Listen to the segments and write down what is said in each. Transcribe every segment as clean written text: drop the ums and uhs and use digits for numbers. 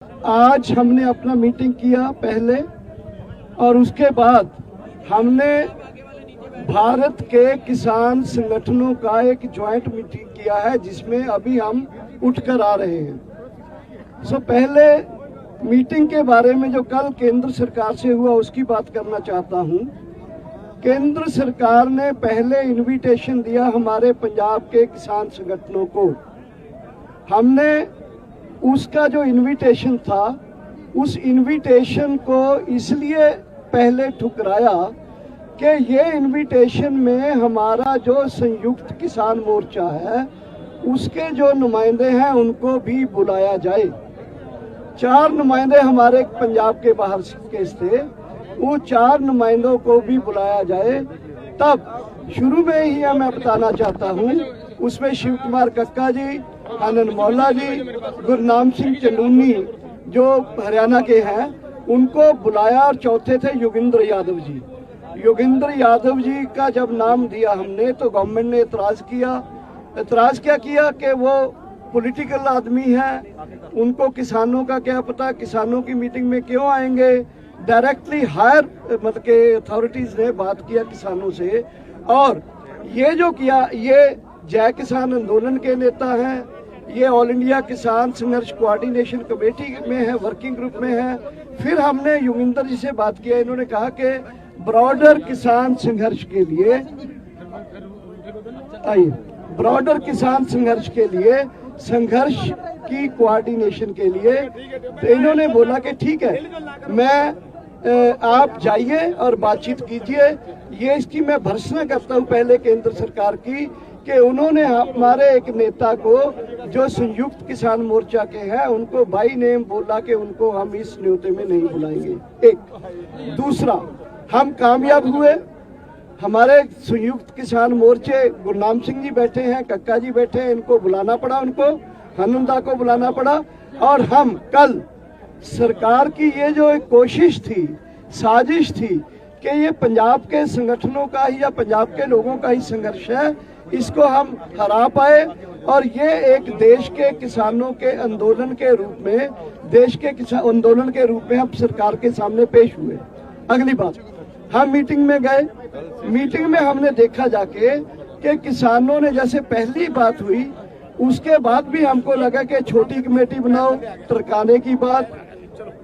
आज हमने अपना मीटिंग किया पहले, और उसके बाद हमने भारत के किसान संगठनों का एक ज्वाइंट मीटिंग किया है, जिसमें अभी हम उठकर आ रहे हैं। पहले मीटिंग के बारे में जो कल केंद्र सरकार से हुआ उसकी बात करना चाहता हूं। केंद्र सरकार ने पहले इनविटेशन दिया हमारे पंजाब के किसान संगठनों को। हमने उसका जो इनविटेशन था, उस इनविटेशन को इसलिए पहले ठुकराया कि ये इनविटेशन में हमारा जो संयुक्त किसान मोर्चा है उसके जो नुमाइंदे हैं उनको भी बुलाया जाए। 4 नुमाइंदे हमारे पंजाब के बाहर के थे, वो 4 नुमाइंदों को भी बुलाया जाए। तब शुरू में ही मैं बताना चाहता हूँ, उसमें शिव कुमार कक्का जी, आनंद मौला जी, गुरनाम सिंह चंदूनी जो हरियाणा के हैं उनको बुलाया, और चौथे थे योगेंद्र यादव जी। योगेंद्र यादव जी का जब नाम दिया हमने तो गवर्नमेंट ने एतराज किया। एतराज क्या किया कि वो पॉलिटिकल आदमी हैं, उनको किसानों का क्या पता, किसानों की मीटिंग में क्यों आएंगे। डायरेक्टली हायर मतलब के अथॉरिटीज ने बात किया किसानों से, और ये जो किया, ये जय किसान आंदोलन के नेता हैं, ये ऑल इंडिया किसान संघर्ष कोऑर्डिनेशन कमेटी में है, वर्किंग ग्रुप में है। फिर हमने योगेंद्र जी से बात किया, इन्होंने कहा कि ब्रॉडर किसान संघर्ष के लिए आइए, ब्रॉडर किसान संघर्ष के लिए, संघर्ष की कोऑर्डिनेशन के लिए, तो इन्होंने बोला कि ठीक है, आप जाइए और बातचीत कीजिए। ये इसकी मैं भर्त्सना करता हूँ पहले केंद्र सरकार की कि उन्होंने हमारे एक नेता को जो संयुक्त किसान मोर्चा के हैं उनको बाई नेम बोला कि उनको हम इस न्योते में नहीं बुलाएंगे। एक दूसरा, हम कामयाब हुए। हमारे संयुक्त किसान मोर्चे गुरनाम सिंह जी बैठे हैं, कक्का जी बैठे हैं, इनको बुलाना पड़ा, उनको हनुमदा को बुलाना पड़ा। और हम कल सरकार की ये जो एक कोशिश थी, साजिश थी कि ये पंजाब के संगठनों का ही या पंजाब के लोगों का ही संघर्ष है, इसको हम हरा पाए, और ये एक देश के किसानों के आंदोलन के रूप में, देश के किसान आंदोलन के रूप में हम सरकार के सामने पेश हुए। अगली बात, हम मीटिंग में गए। मीटिंग में हमने देखा जाके कि किसानों ने, जैसे पहली बात हुई उसके बाद भी हमको लगा कि छोटी कमेटी बनाओ, टरकाने की बात,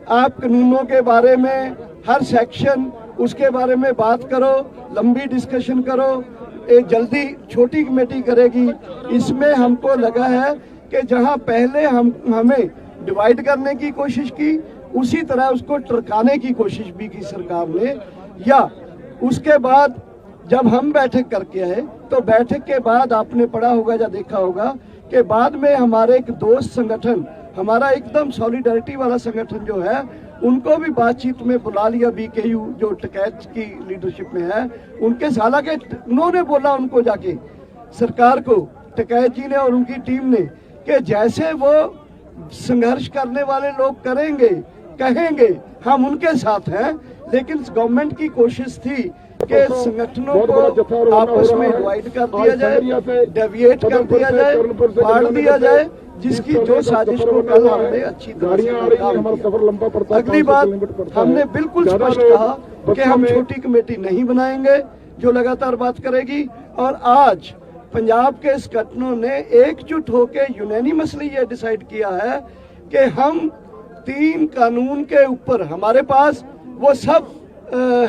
आप कानूनों के बारे में हर सेक्शन उसके बारे में बात करो, लंबी डिस्कशन करो, एक जल्दी छोटी कमेटी करेगी। इसमें हमको लगा है कि जहां पहले हमें डिवाइड करने की कोशिश की, उसी तरह उसको टरकाने की कोशिश भी की सरकार ने। या उसके बाद जब हम बैठक करके आए तो बैठक के बाद आपने पढ़ा होगा या देखा होगा कि बाद में हमारे एक दोस्त संगठन, हमारा एकदम सॉलिडारिटी वाला संगठन जो है, उनको भी बातचीत में बुला लिया। बीकेयू जो टिकैत की लीडरशिप में है, उनके साला के उन्होंने बोला उनको जाके सरकार को, टिकैत जी ने और उनकी टीम ने, कि जैसे वो संघर्ष करने वाले लोग करेंगे, कहेंगे, हम उनके साथ हैं। लेकिन गवर्नमेंट की कोशिश थी कि संगठनों को आपस में डिवाइड कर दिया जाए, डेविएट कर दिया जाए, बांट दिया जाए, जिसकी जो साजिश को कल हमने अच्छी तरह से। अगली बात, हमने बिल्कुल स्पष्ट कहा कि हम छोटी कमेटी नहीं बनाएंगे जो लगातार बात करेगी। और आज पंजाब के संगठनों ने एकजुट होकर यूनैनिमसली ये डिसाइड किया है कि हम 3 कानून के ऊपर, हमारे पास वो सब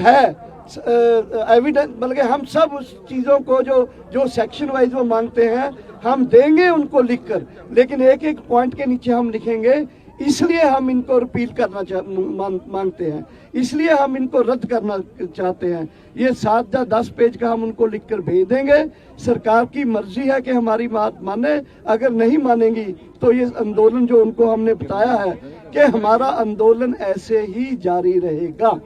है एविडेंस, बल्कि हम सब उस चीज़ों को जो सेक्शन वाइज वो मांगते हैं हम देंगे उनको लिखकर, लेकिन एक एक पॉइंट के नीचे हम लिखेंगे, इसलिए हम इनको रिपील करना मांगते हैं, इसलिए हम इनको रद्द करना चाहते हैं। ये 7 या 10 पेज का हम उनको लिखकर भेज देंगे। सरकार की मर्जी है कि हमारी बात माने, अगर नहीं मानेंगी तो ये आंदोलन जो उनको हमने बताया है कि हमारा आंदोलन ऐसे ही जारी रहेगा।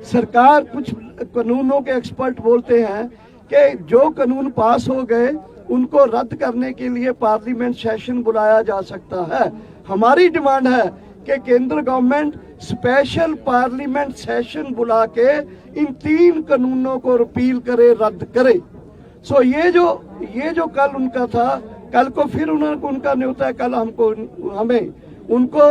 सरकार, कुछ कानूनों के एक्सपर्ट बोलते हैं कि जो कानून पास हो गए उनको रद्द करने के लिए पार्लियामेंट सेशन बुलाया जा सकता है। हमारी डिमांड है कि केंद्र गवर्नमेंट स्पेशल पार्लियामेंट सेशन बुला के इन 3 कानूनों को रिपील करे, रद्द करे। ये जो कल उनका था, कल को फिर उनका न्योता है, कल हमें उनको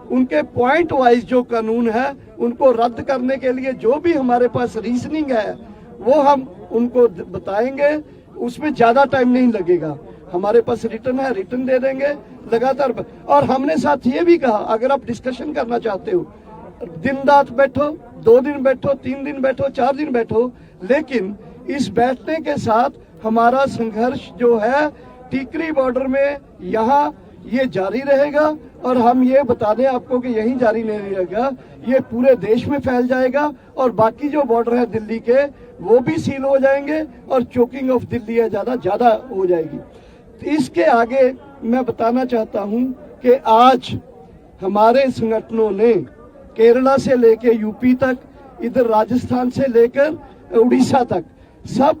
उनके पॉइंट वाइज जो कानून है उनको रद्द करने के लिए जो भी हमारे पास रीजनिंग है वो हम उनको बताएंगे। उसमें ज्यादा टाइम नहीं लगेगा, हमारे पास रिटर्न है, रिटर्न दे देंगे लगातार। और हमने साथ ये भी कहा, अगर आप डिस्कशन करना चाहते हो दिन रात बैठो, 2 दिन बैठो, 3 दिन बैठो, 4 दिन बैठो, लेकिन इस बैठने के साथ हमारा संघर्ष जो है टीकरी बॉर्डर में यहाँ ये जारी रहेगा। और हम ये बता दें आपको कि यही जारी नहीं रहेगा, ये पूरे देश में फैल जाएगा और बाकी जो बॉर्डर है दिल्ली के वो भी सील हो जाएंगे और चोकिंग ऑफ दिल्ली है ज्यादा हो जाएगी। तो इसके आगे मैं बताना चाहता हूं कि आज हमारे संगठनों ने केरला से लेकर यूपी तक, इधर राजस्थान से लेकर उड़ीसा तक सब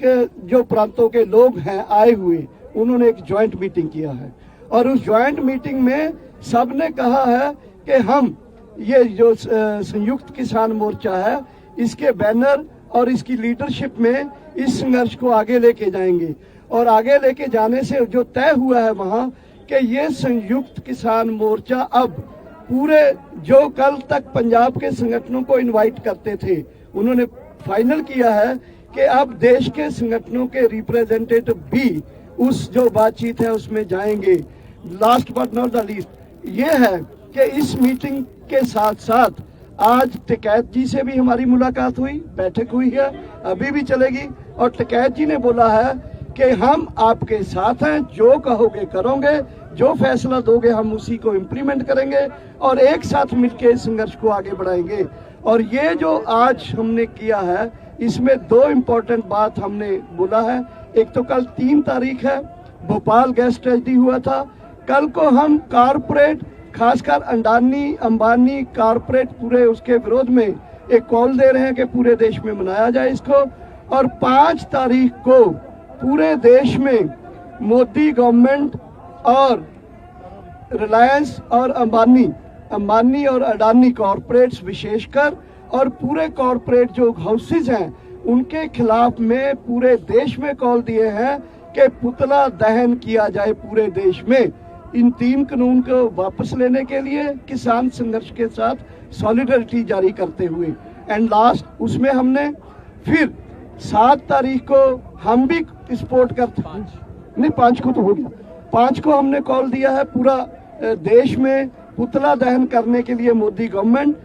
के जो प्रांतों के लोग हैं आए हुए, उन्होंने एक ज्वाइंट मीटिंग किया है और उस ज्वाइंट मीटिंग में सब ने कहा है कि हम ये जो संयुक्त किसान मोर्चा है इसके बैनर और इसकी लीडरशिप में इस संघर्ष को आगे लेके जाएंगे। और आगे लेके जाने से जो तय हुआ है वहां कि ये संयुक्त किसान मोर्चा अब पूरे जो कल तक पंजाब के संगठनों को इनवाइट करते थे, उन्होंने फाइनल किया है कि अब देश के संगठनों के रिप्रेजेंटेटिव भी उस जो बातचीत है उसमें जाएंगे। Last but not the least ये है कि इस मीटिंग के साथ साथ आज टिकैत जी से भी हमारी मुलाकात हुई, बैठक हुई है, अभी भी चलेगी। और टिकैत जी ने बोला है कि हम आपके साथ हैं, जो कहोगे करोगे, जो फैसला दोगे हम उसी को इम्प्लीमेंट करेंगे और एक साथ मिलकर इस संघर्ष को आगे बढ़ाएंगे। और ये जो आज हमने किया है इसमें 2 इम्पोर्टेंट बात हमने बोला है। एक तो कल 3 तारीख है, भोपाल गैस ट्रेजेडी हुआ था, कल को हम कारपोरेट खासकर अडानी अंबानी कारपोरेट पूरे उसके विरोध में एक कॉल दे रहे हैं कि पूरे देश में मनाया जाए इसको। और 5 तारीख को पूरे देश में मोदी गवर्नमेंट और रिलायंस और अंबानी और अडानी कॉरपोरेट्स विशेषकर और पूरे कॉरपोरेट जो हाउसेज हैं उनके खिलाफ में पूरे देश में कॉल दिए हैं कि पुतला दहन किया जाए पूरे देश में। इन 3 कानून को वापस लेने के लिए किसान संघर्ष के साथ सॉलिडरिटी जारी करते हुए। एंड लास्ट उसमें हमने फिर 7 तारीख को हम भी सपोर्ट करते, नहीं 5 को तो हो गया, 5 को हमने कॉल दिया है पूरा देश में पुतला दहन करने के लिए Modi government,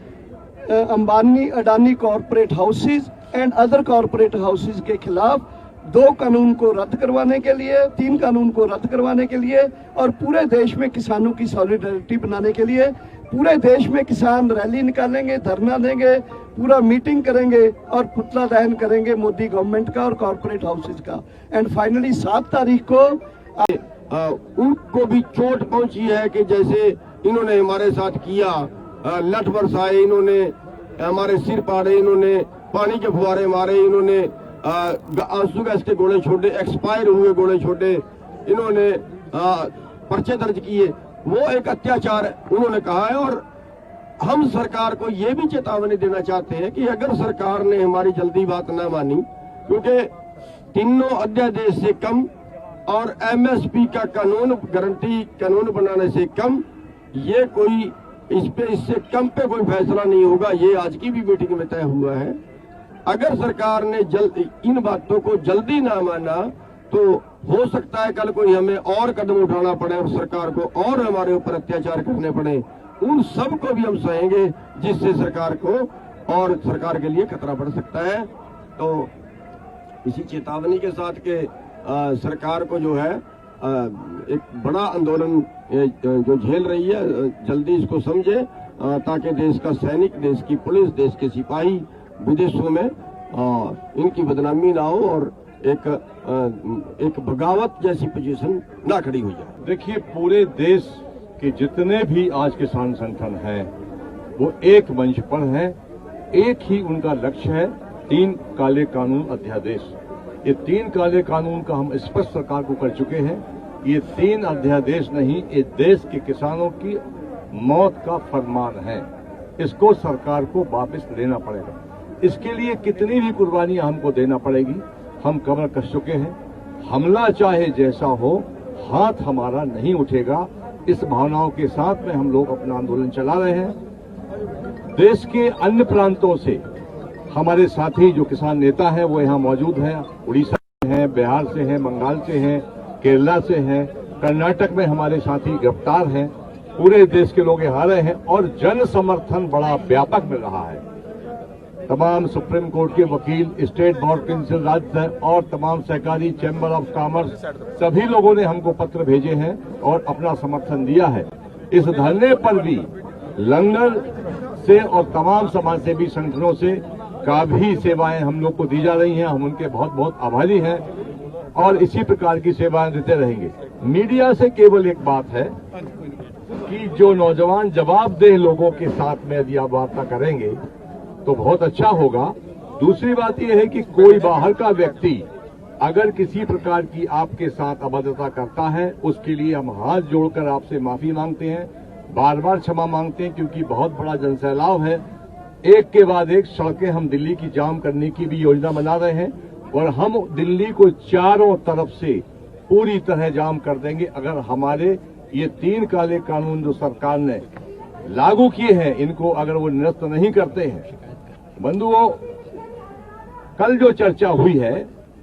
Ambani Adani corporate houses and other corporate houses के खिलाफ 2 कानून को रद्द करवाने के लिए, 3 कानून को रद्द करवाने के लिए और पूरे देश में किसानों की सॉलिडरिटी बनाने के लिए। पूरे देश में किसान रैली निकालेंगे, धरना देंगे, पूरा मीटिंग करेंगे और पुतला दहन करेंगे मोदी गवर्नमेंट का और कॉरपोरेट हाउसेज का। एंड फाइनली 7 तारीख को उनको भी चोट पहुंची है कि जैसे इन्होंने हमारे साथ किया, लठ बरसाए, इन्होंने हमारे सिर पाड़े, इन्होंने पानी के फुहारे मारे, इन्होंने आंसू गैस के गोले छोड़े, एक्सपायर हुए गोले छोड़े, इन्होंने पर्चे दर्ज किए, वो एक अत्याचार उन्होंने कहा है। और हम सरकार को ये भी चेतावनी देना चाहते हैं कि अगर सरकार ने हमारी जल्दी बात न मानी, क्योंकि तीनों अध्यादेश से कम और एमएसपी का कानून गारंटी कानून बनाने से कम ये कोई इससे कम पे कोई फैसला नहीं होगा, ये आज की भी मीटिंग में तय हुआ है। अगर सरकार ने इन बातों को जल्दी ना माना तो हो सकता है कल कोई हमें और कदम उठाना पड़े और सरकार को और हमारे ऊपर अत्याचार करने पड़े। उन सब को भी हम सहेंगे जिससे सरकार को और सरकार के लिए खतरा बढ़ सकता है। तो इसी चेतावनी के साथ के सरकार को जो है एक बड़ा आंदोलन जो झेल रही है, जल्दी इसको समझे ताकि देश का सैनिक, देश की पुलिस, देश के सिपाही विदेशों में इनकी बदनामी ना हो और एक बगावत जैसी पोजीशन ना खड़ी हो जाए। देखिए, पूरे देश के जितने भी आज किसान संगठन हैं वो एक मंच पर हैं, एक ही उनका लक्ष्य है 3 काले कानून अध्यादेश। ये 3 काले कानून का हम स्पष्ट सरकार को कर चुके हैं। ये 3 अध्यादेश नहीं, ये देश के किसानों की मौत का फरमान है। इसको सरकार को वापस लेना पड़ेगा। इसके लिए कितनी भी कुर्बानियां हमको देना पड़ेगी, हम कमर कस चुके हैं। हमला चाहे जैसा हो, हाथ हमारा नहीं उठेगा। इस भावनाओं के साथ में हम लोग अपना आंदोलन चला रहे हैं। देश के अन्य प्रांतों से हमारे साथी जो किसान नेता हैं वो यहाँ मौजूद हैं। उड़ीसा से हैं, बिहार से हैं, बंगाल से हैं, केरला से हैं, कर्नाटक में हमारे साथी गिरफ्तार हैं। पूरे देश के लोग यहाँ रहे हैं और जन समर्थन बड़ा व्यापक मिल रहा है। तमाम सुप्रीम कोर्ट के वकील, स्टेट बार काउंसिल राज्य और तमाम सहकारी चैम्बर ऑफ कॉमर्स सभी लोगों ने हमको पत्र भेजे हैं और अपना समर्थन दिया है। इस धरने पर भी लंगर से और तमाम समाजसेवी संगठनों से काफी सेवाएं हम लोग को दी जा रही हैं। हम उनके बहुत बहुत आभारी हैं और इसी प्रकार की सेवाएं देते रहेंगे। मीडिया से केवल एक बात है कि जो नौजवान जवाबदेह लोगों के साथ में यदि आप वार्ता करेंगे तो बहुत अच्छा होगा। दूसरी बात यह है कि कोई बाहर का व्यक्ति अगर किसी प्रकार की आपके साथ अभद्रता करता है, उसके लिए हम हाथ जोड़कर आपसे माफी मांगते हैं, बार बार क्षमा मांगते हैं, क्योंकि बहुत बड़ा जनसैलाब है। एक के बाद एक सड़कें हम दिल्ली की जाम करने की भी योजना बना रहे हैं और हम दिल्ली को चारों तरफ से पूरी तरह जाम कर देंगे अगर हमारे ये 3 काले कानून जो सरकार ने लागू किए हैं इनको अगर वो निरस्त नहीं करते हैं। बंधुओं, कल जो चर्चा हुई है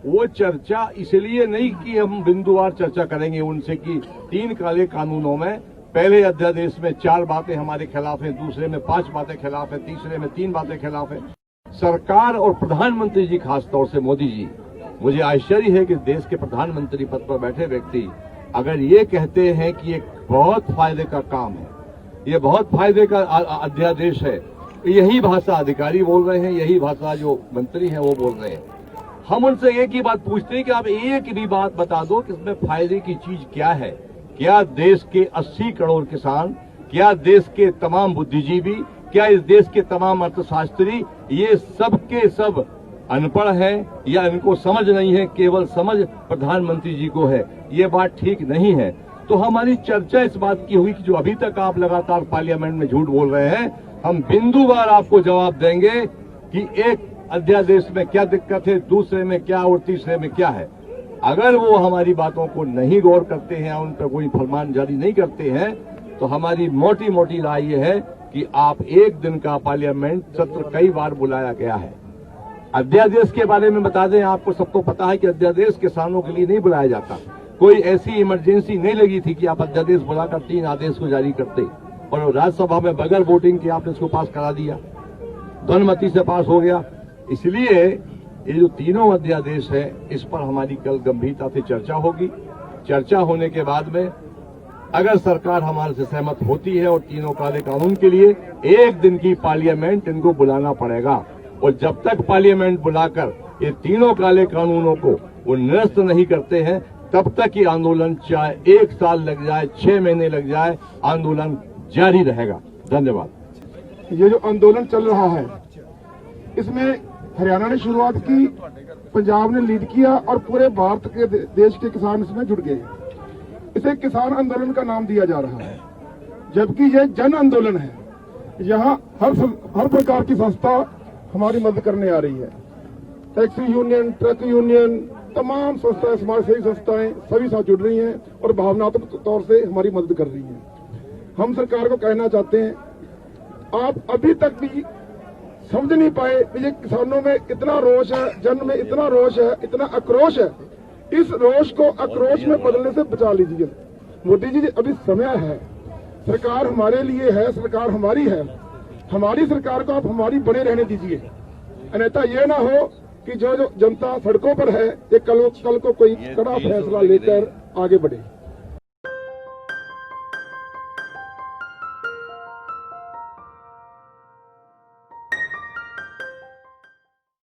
वो चर्चा इसलिए नहीं कि हम बिंदुवार चर्चा करेंगे उनसे कि 3 काले कानूनों में पहले अध्यादेश में 4 बातें हमारे खिलाफ हैं, दूसरे में 5 बातें खिलाफ है, तीसरे में 3 बातें खिलाफ है। सरकार और प्रधानमंत्री जी, खासतौर से मोदी जी, मुझे आश्चर्य है कि देश के प्रधानमंत्री पद पर बैठे व्यक्ति अगर ये कहते हैं कि ये बहुत फायदे का काम है, ये बहुत फायदे का अध्यादेश है, यही भाषा अधिकारी बोल रहे हैं, यही भाषा जो मंत्री हैं वो बोल रहे हैं। हम उनसे एक ही बात पूछते हैं कि आप एक भी बात बता दो कि इसमें फायदे की चीज क्या है। क्या देश के 80 करोड़ किसान, क्या देश के तमाम बुद्धिजीवी, क्या इस देश के तमाम अर्थशास्त्री ये सब के सब अनपढ़ हैं या इनको समझ नहीं है, केवल समझ प्रधानमंत्री जी को है? ये बात ठीक नहीं है। तो हमारी चर्चा इस बात की हुई कि जो अभी तक आप लगातार पार्लियामेंट में झूठ बोल रहे हैं, हम बिंदुवार आपको जवाब देंगे कि एक अध्यादेश में क्या दिक्कत है, दूसरे में क्या और तीसरे में क्या है। अगर वो हमारी बातों को नहीं गौर करते हैं, उन पर कोई फरमान जारी नहीं करते हैं, तो हमारी मोटी मोटी राय ये है कि आप एक दिन का पार्लियामेंट सत्र कई बार बुलाया गया है। अध्यादेश के बारे में बता दें, आपको सबको पता है कि अध्यादेश किसानों के लिए नहीं बुलाया जाता। कोई ऐसी इमरजेंसी नहीं लगी थी कि आप अध्यादेश बुलाकर 3 आदेश को जारी करते और राज्यसभा में बगैर वोटिंग के आपने इसको पास करा दिया, ध्वनिमति से पास हो गया। इसलिए ये जो तीनों अध्यादेश है इस पर हमारी कल गंभीरता से चर्चा होगी। चर्चा होने के बाद में अगर सरकार हमारे से सहमत होती है और तीनों काले कानून के लिए एक दिन की पार्लियामेंट इनको बुलाना पड़ेगा और जब तक पार्लियामेंट बुलाकर ये तीनों काले कानूनों को वो निरस्त नहीं करते हैं तब तक ये आंदोलन चाहे 1 साल लग जाए, 6 महीने लग जाए, आंदोलन जारी रहेगा। धन्यवाद। ये जो आंदोलन चल रहा है इसमें हरियाणा ने शुरुआत की, पंजाब ने लीड किया और पूरे भारत के देश के किसान इसमें जुट गए। इसे किसान आंदोलन का नाम दिया जा रहा है, जबकि यह जन आंदोलन है। यहाँ हर प्रकार की संस्था हमारी मदद करने आ रही है। टैक्सी यूनियन, ट्रक यूनियन, तमाम संस्थाएं, समाजसेवी संस्थाएं सभी साथ जुड़ रही हैं और भावनात्मक तौर से हमारी मदद कर रही हैं। हम सरकार को कहना चाहते हैं, आप अभी तक भी समझ नहीं पाए कि ये किसानों में इतना रोष है, जन में इतना रोष है, इतना आक्रोश है। इस रोष को आक्रोश में बदलने से बचा लीजिए। मोदी जी, अभी समय है, सरकार हमारे लिए है, सरकार हमारी है। हमारी सरकार को आप हमारी बने रहने दीजिए, अन्यथा ये ना हो कि जो जनता सड़कों पर है ये कल को कोई कड़ा फैसला लेकर आगे बढ़े।